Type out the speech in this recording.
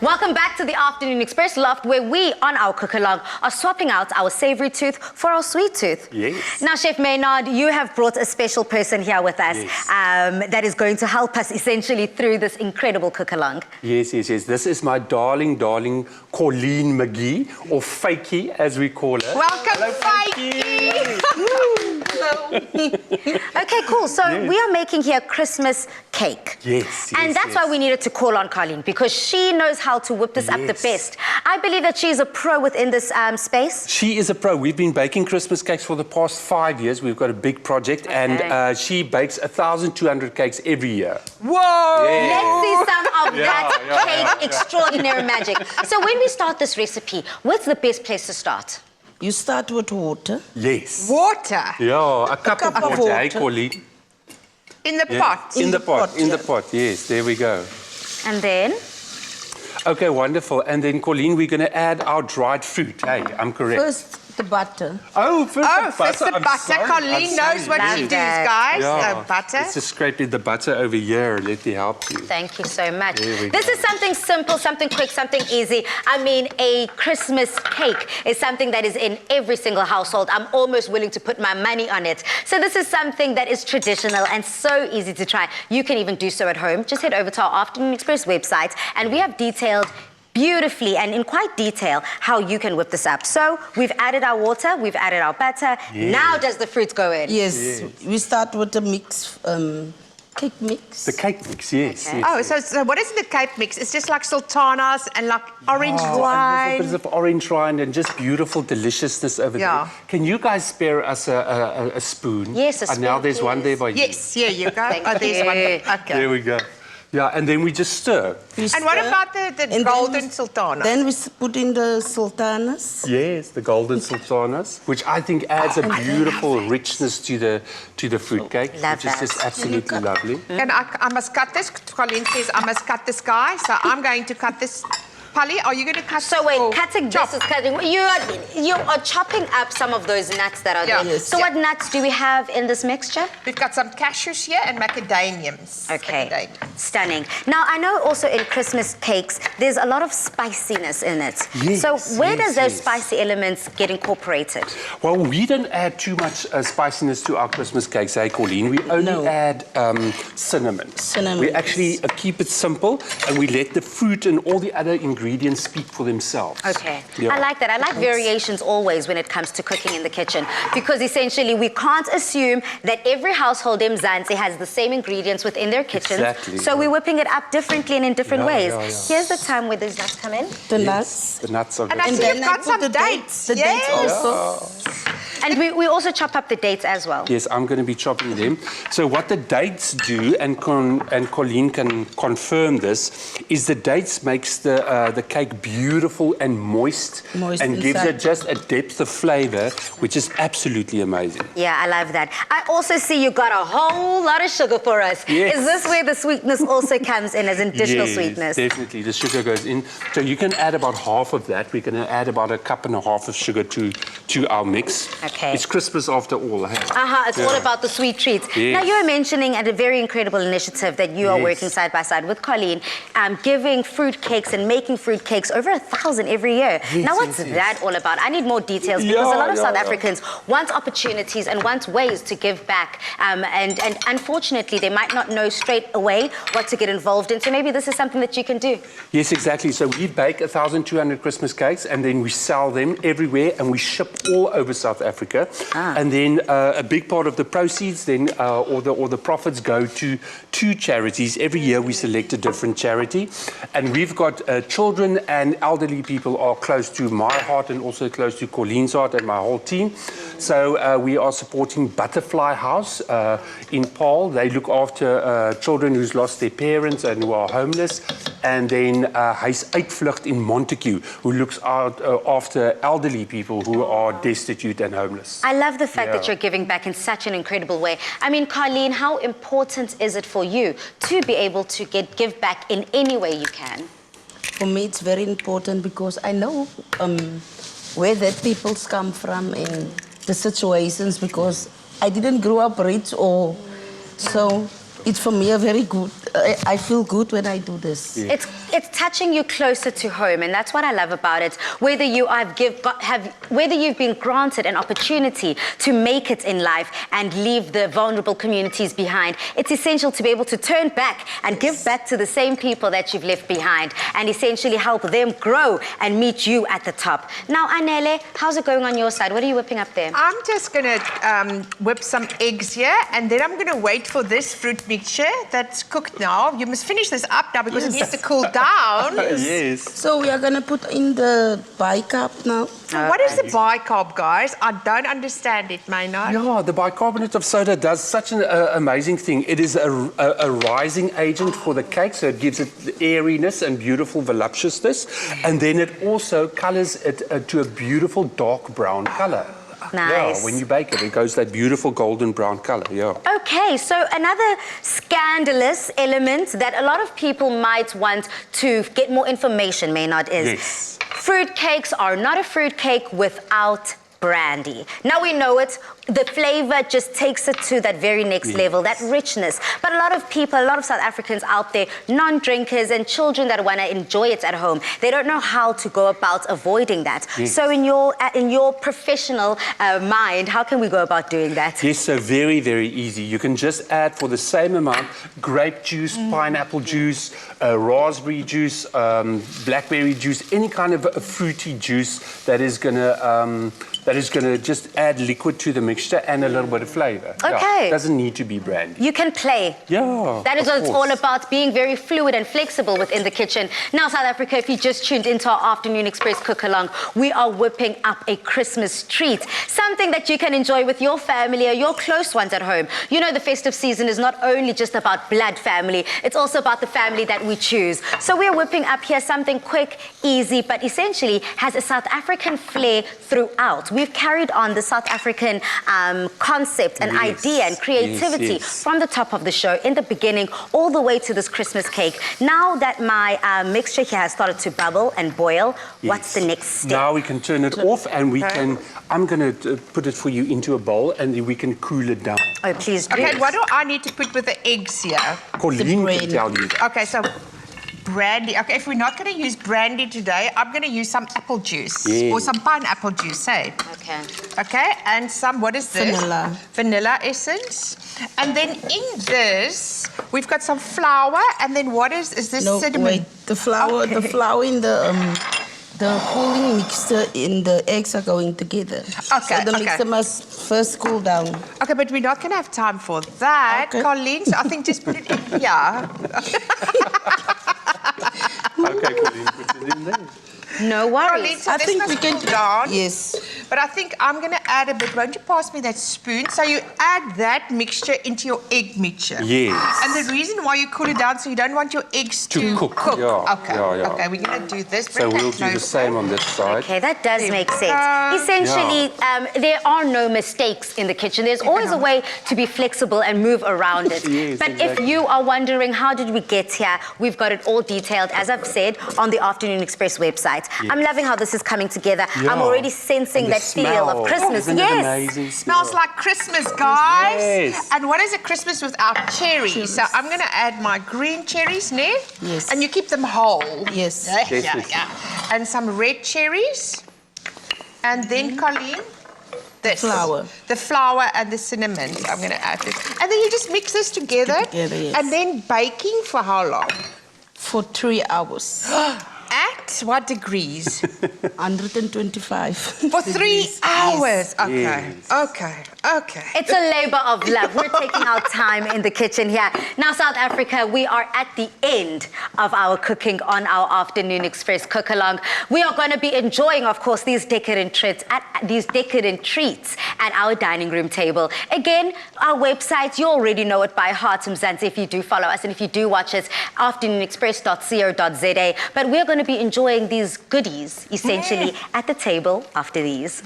Welcome back to the Afternoon Express Loft, where we, on our cook-along, are swapping out our savoury tooth for our sweet tooth. Yes. Now, Chef Maynard, you have brought a special person here with us that is going to help us essentially through this incredible cook-along. Yes. This is my darling Colleen McGee, or Fakey, as we call her. Welcome, Fakey! Hello. Okay, cool. So we are making here Christmas cake. Yes. And that's why we needed to call on Colleen, because she knows how to whip this up the best. I believe that she's a pro within this space. She is a pro. We've been baking Christmas cakes for the past 5 years. We've got a big project, and she bakes 1,200 cakes every year. Whoa! Yeah. Let's see some of that cake extraordinary magic. So when we start this recipe, what's the best place to start? You start with water. Yes. Water? Yeah, a cup of water. Hey, Colleen. In the pot? In the pot, yes. There we go. And then? Okay, wonderful. And then, Colleen, we're going to add our dried fruit. Hey, I'm correct. First, the butter. First the butter. Colleen knows what she does, guys. Butter. Let's just scrape the butter over here. Let me help you. Thank you so much. This is something simple, something quick, something easy. I mean, a Christmas cake is something that is in every single household. I'm almost willing to put my money on it. So this is something that is traditional and so easy to try. You can even do so at home. Just head over to our Afternoon Express website, and we have detailed beautifully and in quite detail how you can whip this up. So we've added our water, we've added our butter. Yes. Now does the fruit go in? Yes. We start with the mix, cake mix. The cake mix, yes. Okay. So what is the cake mix? It's just like sultanas and like orange wine. A bit of orange wine and just beautiful deliciousness over there. Can you guys spare us a spoon? Yes, a spoon. And now there's one there by you. Yes, here you go. Thank there's you. one. Okay. There we go. Yeah, and then we just stir. And what about the golden sultana? Then we put in the sultanas. Yes, the golden sultanas, which I think adds a beautiful richness to the fruit cake, which is just absolutely lovely. And I must cut this. Colleen says I must cut this guy, so I'm going to cut this. Polly, are you going to cut? So wait, cutting this is cutting. You are chopping up some of those nuts that are there. Yes. So what nuts do we have in this mixture? We've got some cashews here and macadamiums. Okay, stunning. Now, I know also in Christmas cakes, there's a lot of spiciness in it. Yes, so where does those spicy elements get incorporated? Well, we don't add too much spiciness to our Christmas cakes, hey, Colleen? We only add cinnamon. We actually keep it simple, and we let the fruit and all the other ingredients speak for themselves. Okay, I like that. I like variations always when it comes to cooking in the kitchen, because essentially we can't assume that every household in Mzansi has the same ingredients within their kitchens. Exactly. So we're whipping it up differently and in different ways. Here's the time where these nuts come in. The nuts. The nuts are good. And I see you've got some dates. The dates also. And we also chop up the dates as well. Yes, I'm going to be chopping them. So what the dates do, and Colleen can confirm this, is the dates makes the cake beautiful and moist and gives it just a depth of flavour, which is absolutely amazing. Yeah, I love that. I also see you got a whole lot of sugar for us. Yes. Is this where the sweetness also comes in as additional sweetness? Definitely. The sugar goes in. So you can add about half of that. We're going to add about 1.5 cups of sugar to our mix. Okay. It's Christmas after all. Hey? It's all about the sweet treats. Yes. Now, you were mentioning at a very incredible initiative that you are working side by side with Colleen, giving fruit cakes and making fruit cakes over 1,000 every year. Now, what's that all about? I need more details, because a lot of South Africans want opportunities and want ways to give back. And unfortunately, they might not know straight away what to get involved in. So maybe this is something that you can do. Yes, exactly. So we bake 1,200 Christmas cakes, and then we sell them everywhere, and we ship all over South Africa. And then a big part of the proceeds then, or the profits go to two charities. Every year we select a different charity. And we've got children and elderly people are close to my heart and also close to Colleen's heart and my whole team. So we are supporting Butterfly House in Paarl. They look after children who's lost their parents and who are homeless. And then Huis Uitvlucht in Montague, who looks out after elderly people who are destitute and homeless. I love the fact that you're giving back in such an incredible way. I mean, Colleen, how important is it for you to be able to give back in any way you can? For me, it's very important because I know where that people's come from and the situations, because I didn't grow up rich, so it's for me a very good I feel good when I do this. Yeah. It's touching you closer to home, and that's what I love about it. Whether whether you've been granted an opportunity to make it in life and leave the vulnerable communities behind, it's essential to be able to turn back and give back to the same people that you've left behind, and essentially help them grow and meet you at the top. Now, Anele, how's it going on your side? What are you whipping up there? I'm just going to whip some eggs here, and then I'm going to wait for this fruit mixture that's cooked now. You must finish this up now because it needs to cool down. Yes. So we are gonna put in the bicarb now. So what is the bicarb, guys? I don't understand it, Maynard. Yeah, the bicarbonate of soda does such an amazing thing. It is a rising agent for the cake, so it gives it the airiness and beautiful voluptuousness. And then it also colors it to a beautiful dark brown color. Nice. Yeah, when you bake it, it goes that beautiful golden brown color, yeah. Okay, so another scandalous element that a lot of people might want to get more information, Maynard, is Yes. fruit cakes are not a fruit cake without brandy. Now we know it. The flavor just takes it to that very next level, that richness. But a lot of people, a lot of South Africans out there, non-drinkers and children that want to enjoy it at home, they don't know how to go about avoiding that. Yes. So in your professional mind, how can we go about doing that? Yes, so very, very easy. You can just add for the same amount grape juice, pineapple juice, raspberry juice, blackberry juice, any kind of a fruity juice that is gonna just add liquid to the mixture and a little bit of flavor. Okay. Yeah, doesn't need to be brandy. You can play. Yeah. That is of what it's all course. about, being very fluid and flexible within the kitchen. Now, South Africa, if you just tuned into our Afternoon Express cook-along, we are whipping up a Christmas treat, something that you can enjoy with your family or your close ones at home. You know, the festive season is not only just about blood family, it's also about the family that we choose. So we're whipping up here something quick, easy, but essentially has a South African flair throughout. We've carried on the South African concept and Yes. idea and creativity Yes. from the top of the show in the beginning all the way to this Christmas cake. Now that my mixture here has started to bubble and boil, what's the next step? Now we can turn it off and we can, I'm going to put it for you into a bowl and then we can cool it down. Oh, please do. Okay, what do I need to put with the eggs here? Colleen brain. can tell you that. Okay, so brandy. Okay, if we're not going to use brandy today, I'm going to use some apple juice Yeah. or some pineapple juice, hey? Okay. Okay, and some, what is this? Vanilla. Vanilla essence. And then in this, we've got some flour, and then what is this No, cinnamon? wait. The flour in the cooling mixture in the eggs are going together. Okay, So the okay. mixture must first cool down. Okay, but we're not going to have time for that, Okay. Colleen. So I think just put it in here. Okay, Colleen, put it in there. No Colleen, worries. so I this think must we can cool down. Yes. But I think I'm going to add a bit. Won't you pass me that spoon? So you add that mixture into your egg mixture. Yes. And the reason why you cool it down, so you don't want your eggs To to cook. Yeah, Okay. yeah. Okay, we're going to do this. So Bring that we'll do the closer. same on this side. Okay, that does There make we sense. go. Essentially, there are no mistakes in the kitchen. There's always a way to be flexible and move around it. Yes, But exactly. if you are wondering how did we get here, we've got it all detailed, as I've said, on the Afternoon Express website. I'm loving how this is coming together. I'm Yeah. already sensing And the that feel of smell. Christmas. Isn't it Yes. amazing? Smells like Christmas, guys. Yes. And what is a Christmas without cherries? So I'm going to add my green cherries, ne? Yes. And you keep them whole. Yes. Yeah, Yes, yeah, yes. yeah. And some red cherries. And then, Colleen, this. Flour. The flour and the cinnamon. I'm going to add this. And then you just mix this together. Together, yes. And then baking for how long? For 3 hours. At what degrees? 125. For 3 degrees. hours. Yes. Okay. Yes. Okay. Okay. It's a labor of love. We're taking our time in the kitchen here. Now, South Africa, we are at the end of our cooking on our Afternoon Express cook-along. We are going to be enjoying, of course, these decadent treats at our dining room table. Again, our website, you already know it by heart, Mzansi, if you do follow us and if you do watch us, afternoonexpress.co.za. But we're going to be enjoying these goodies, essentially, at the table after these.